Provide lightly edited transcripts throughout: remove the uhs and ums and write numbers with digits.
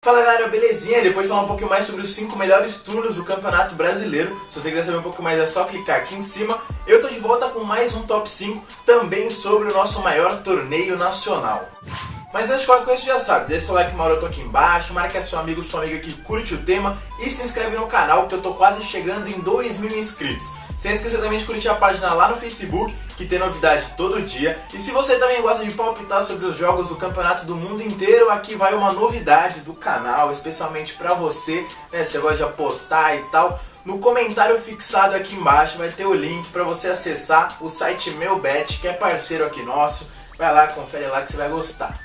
Fala galera, belezinha? Depois de falar um pouquinho mais sobre os 5 melhores turnos do Campeonato Brasileiro, se você quiser saber um pouco mais é só clicar aqui em cima. Eu tô de volta com mais um Top 5, também sobre o nosso maior torneio nacional. Mas antes de qualquer coisa, você já sabe, deixa seu like maroto aqui embaixo, marca seu amigo, sua amiga que curte o tema e se inscreve no canal que eu tô quase chegando em 2.000 inscritos. Sem esquecer também de curtir a página lá no Facebook, que tem novidade todo dia. E se você também gosta de palpitar sobre os jogos do campeonato do mundo inteiro, aqui vai uma novidade do canal, especialmente pra você, né? Você gosta de apostar e tal. No comentário fixado aqui embaixo vai ter o link pra você acessar o site MeuBet, que é parceiro aqui nosso. Vai lá, confere lá que você vai gostar.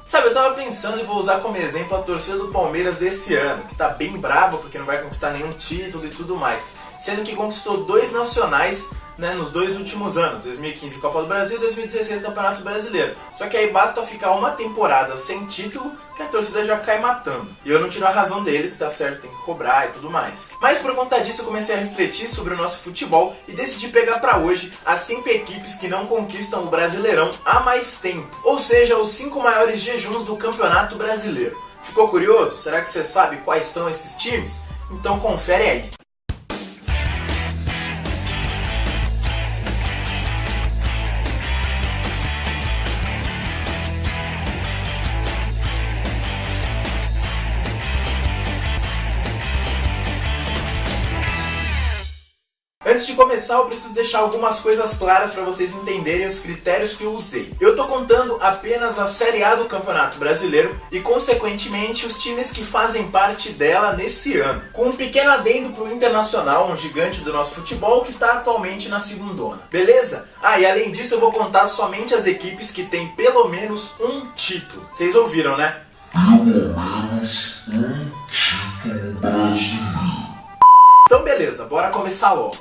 Sabe, eu tava pensando e vou usar como exemplo a torcida do Palmeiras desse ano, que tá bem brava porque não vai conquistar nenhum título e tudo mais. Sendo que conquistou 2 nacionais, né, nos 2 últimos anos, 2015 Copa do Brasil e 2016 Campeonato Brasileiro. Só que aí basta ficar uma temporada sem título que a torcida já cai matando. E eu não tiro a razão deles, que tá certo, tem que cobrar e tudo mais. Mas por conta disso eu comecei a refletir sobre o nosso futebol e decidi pegar pra hoje as 5 equipes que não conquistam o Brasileirão há mais tempo. Ou seja, os 5 maiores jejuns do Campeonato Brasileiro. Ficou curioso? Será que você sabe quais são esses times? Então confere aí. Antes de começar, eu preciso deixar algumas coisas claras para vocês entenderem os critérios que eu usei. Eu tô contando apenas a Série A do Campeonato Brasileiro e, consequentemente, os times que fazem parte dela nesse ano. Com um pequeno adendo pro Internacional, um gigante do nosso futebol que tá atualmente na segundona. Beleza? E além disso eu vou contar somente as equipes que têm pelo menos um título. Vocês ouviram, né? Pelo menos um título brasileiro. Então beleza, bora começar logo.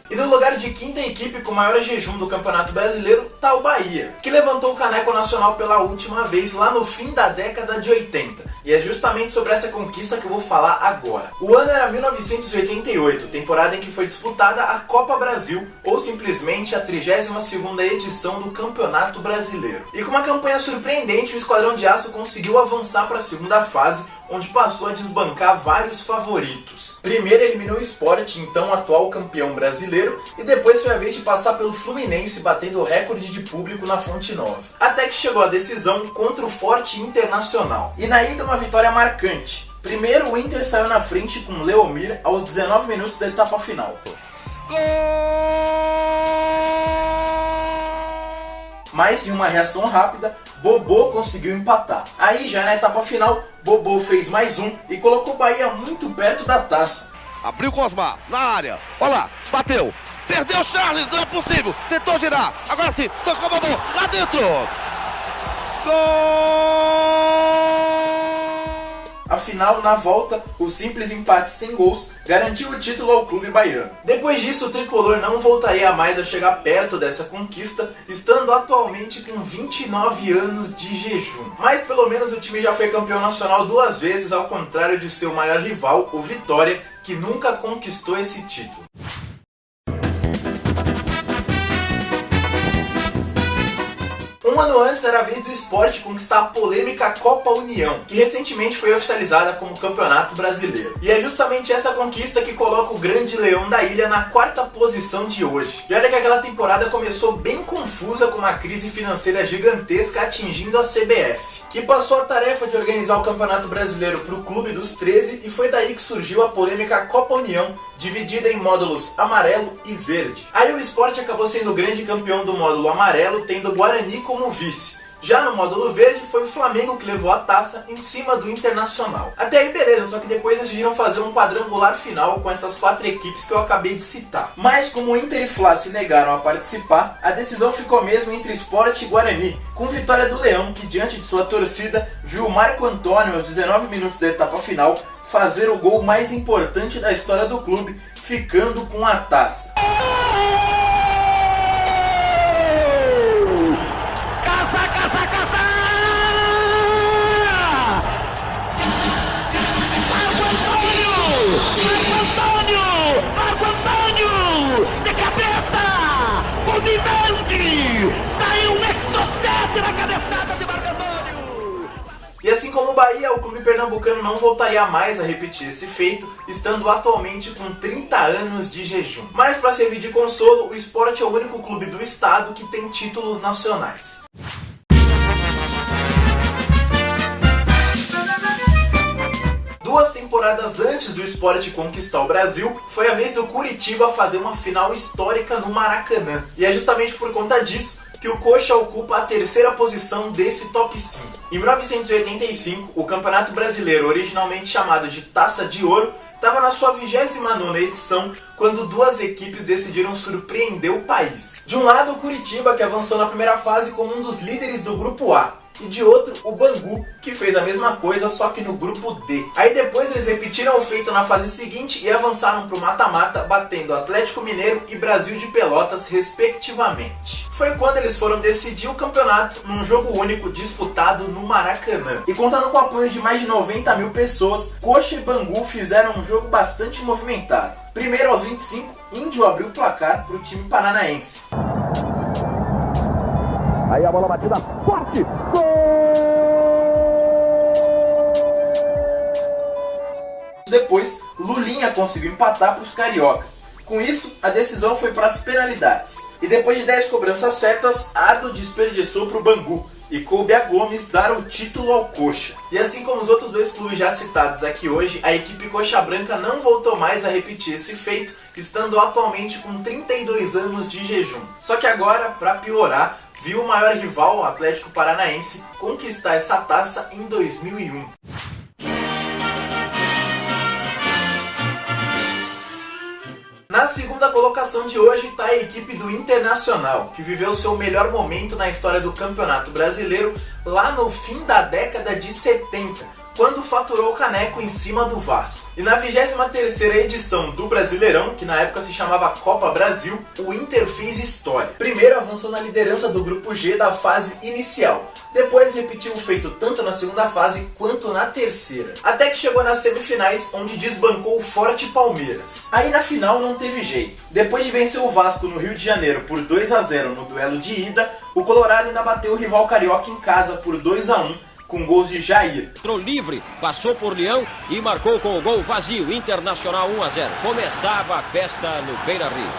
E no lugar de quinta equipe com o maior jejum do Campeonato Brasileiro tá o Bahia, que levantou o caneco nacional pela última vez lá no fim da década de 80. E é justamente sobre essa conquista que eu vou falar agora. O ano era 1988, temporada em que foi disputada a Copa Brasil, ou simplesmente a 32ª edição do Campeonato Brasileiro. E com uma campanha surpreendente, o Esquadrão de Aço conseguiu avançar para a segunda fase, onde passou a desbancar vários favoritos. Primeiro eliminou o Sport, então atual campeão brasileiro, e depois foi a vez de passar pelo Fluminense, batendo o recorde de público na Fonte Nova. Até que chegou a decisão contra o Forte Internacional. E na ida uma vitória marcante. Primeiro o Inter saiu na frente com Leomir aos 19 minutos da etapa final. Mas em uma reação rápida, Bobô conseguiu empatar. Aí já na etapa final, Bobô fez mais um e colocou o Bahia muito perto da taça. Abriu com Osmar, na área, olha lá, bateu, perdeu o Charles, não é possível, tentou girar, agora sim, tocou Bobô, lá dentro! Gol! Afinal, na volta, o simples empate sem gols garantiu o título ao clube baiano. Depois disso, o tricolor não voltaria mais a chegar perto dessa conquista, estando atualmente com 29 anos de jejum. Mas pelo menos o time já foi campeão nacional 2 vezes, ao contrário de seu maior rival, o Vitória, que nunca conquistou esse título. Um ano antes era a vez do Sport conquistar a polêmica Copa União, que recentemente foi oficializada como Campeonato Brasileiro. E é justamente essa conquista que coloca o grande Leão da Ilha na 4ª posição de hoje. E olha que aquela temporada começou bem confusa, com uma crise financeira gigantesca atingindo a CBF, que passou a tarefa de organizar o Campeonato Brasileiro para o Clube dos 13, e foi daí que surgiu a polêmica Copa União, dividida em módulos amarelo e verde. Aí o Sport acabou sendo o grande campeão do módulo amarelo, tendo o Guarani como vice. Já no módulo verde foi o Flamengo que levou a taça em cima do Internacional. Até aí beleza, só que depois decidiram fazer um quadrangular final com essas 4 equipes que eu acabei de citar. Mas como o Inter e Fla se negaram a participar, a decisão ficou mesmo entre Sport e Guarani, com vitória do Leão, que diante de sua torcida viu o Marco Antônio aos 19 minutos da etapa final fazer o gol mais importante da história do clube, ficando com a taça. Vivaldi! Daí um Bahia, o clube pernambucano não voltaria mais a repetir esse feito, estando atualmente com 30 anos de jejum. Mas para servir de consolo, o Sport é o único clube do estado que tem títulos nacionais. Duas temporadas antes do Sport conquistar o Brasil, foi a vez do Curitiba fazer uma final histórica no Maracanã. E é justamente por conta disso que o Coxa ocupa a terceira posição desse top 5. Em 1985, o Campeonato Brasileiro, originalmente chamado de Taça de Ouro, estava na sua 29ª edição, quando duas equipes decidiram surpreender o país. De um lado, o Curitiba, que avançou na primeira fase como um dos líderes do Grupo A, e de outro, o Bangu, que fez a mesma coisa, só que no grupo D. Aí depois eles repetiram o feito na fase seguinte e avançaram para o mata-mata, batendo Atlético Mineiro e Brasil de Pelotas, respectivamente. Foi quando eles foram decidir o campeonato num jogo único disputado no Maracanã. E contando com o apoio de mais de 90 mil pessoas, Coxa e Bangu fizeram um jogo bastante movimentado. Primeiro aos 25, Índio abriu o placar para o time paranaense. Aí a bola batida forte. Gol! Depois, Lulinha conseguiu empatar para os cariocas. Com isso, a decisão foi para as penalidades. E depois de 10 cobranças certas, Ado desperdiçou para o Bangu e coube a Gomes dar o título ao Coxa. E assim como os outros dois clubes já citados aqui hoje, a equipe Coxa Branca não voltou mais a repetir esse feito, estando atualmente com 32 anos de jejum. Só que agora, para piorar, viu o maior rival, o Atlético Paranaense, conquistar essa taça em 2001. Na segunda colocação de hoje está a equipe do Internacional, que viveu seu melhor momento na história do Campeonato Brasileiro lá no fim da década de 70, quando faturou o caneco em cima do Vasco. E na 23ª edição do Brasileirão, que na época se chamava Copa Brasil, o Inter fez história. Primeiro avançou na liderança do grupo G da fase inicial, depois repetiu o feito tanto na segunda fase quanto na terceira, até que chegou nas semifinais, onde desbancou o forte Palmeiras. Aí na final não teve jeito. Depois de vencer o Vasco no Rio de Janeiro por 2-0 no duelo de ida, o Colorado ainda bateu o rival carioca em casa por 2-1, com gols de Jair. Entrou livre, passou por Leão e marcou com o gol vazio. Internacional 1-0. Começava a festa no Beira-Rio.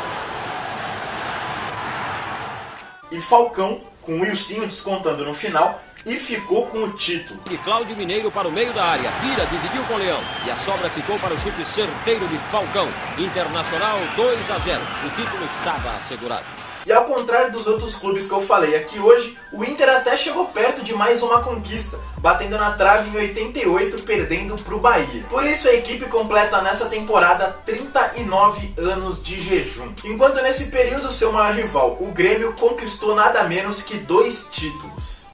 E Falcão, com o Wilsinho descontando no final, e ficou com o título. E Cláudio Mineiro para o meio da área. Vira, dividiu com o Leão. E a sobra ficou para o chute certeiro de Falcão. Internacional 2-0. O título estava assegurado. E ao contrário dos outros clubes que eu falei aqui hoje, o Inter até chegou perto de mais uma conquista, batendo na trave em 88, perdendo para o Bahia. Por isso a equipe completa nessa temporada 39 anos de jejum. Enquanto nesse período seu maior rival, o Grêmio, conquistou nada menos que 2 títulos.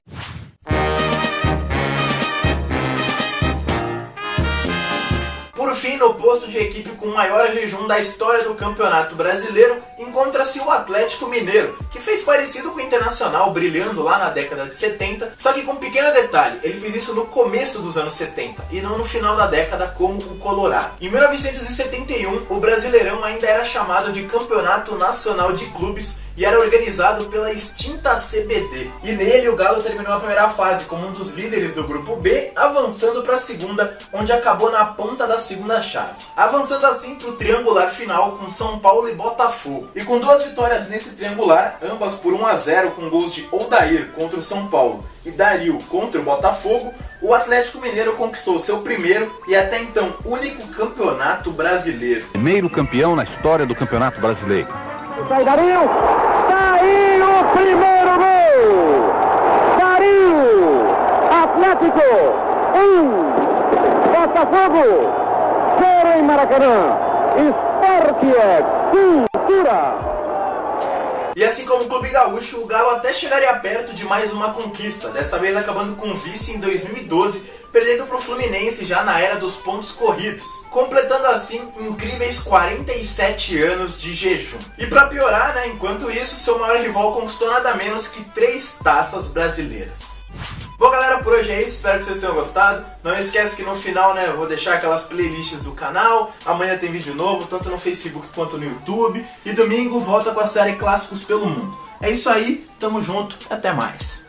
Por fim, no posto de equipe com o maior jejum da história do Campeonato Brasileiro, encontra-se o Atlético Mineiro, que fez parecido com o Internacional, brilhando lá na década de 70, só que com um pequeno detalhe, ele fez isso no começo dos anos 70, e não no final da década como o Colorado. Em 1971, o Brasileirão ainda era chamado de Campeonato Nacional de Clubes, e era organizado pela extinta CBD. E nele o Galo terminou a primeira fase como um dos líderes do grupo B, avançando para a segunda, onde acabou na ponta da segunda chave. Avançando assim para o triangular final com São Paulo e Botafogo. E com 2 vitórias nesse triangular, ambas por 1-0 com gols de Odair contra o São Paulo e Dario contra o Botafogo, o Atlético Mineiro conquistou seu primeiro e até então único campeonato brasileiro. Primeiro campeão na história do Campeonato Brasileiro. Sai Dario! Daí o primeiro gol! Dario! Atlético 1, Botafogo 0 em Maracanã. Esporte é cultura! E assim como o Clube Gaúcho, o Galo até chegaria perto de mais uma conquista, dessa vez acabando com vice em 2012, perdendo para o Fluminense já na era dos pontos corridos, completando assim incríveis 47 anos de jejum. E para piorar, enquanto isso, seu maior rival conquistou nada menos que 3 taças brasileiras. Bom galera, por hoje é isso, espero que vocês tenham gostado. Não esquece que no final, eu vou deixar aquelas playlists do canal. Amanhã tem vídeo novo, tanto no Facebook quanto no YouTube. E domingo volta com a série Clássicos pelo Mundo. É isso aí, tamo junto, até mais.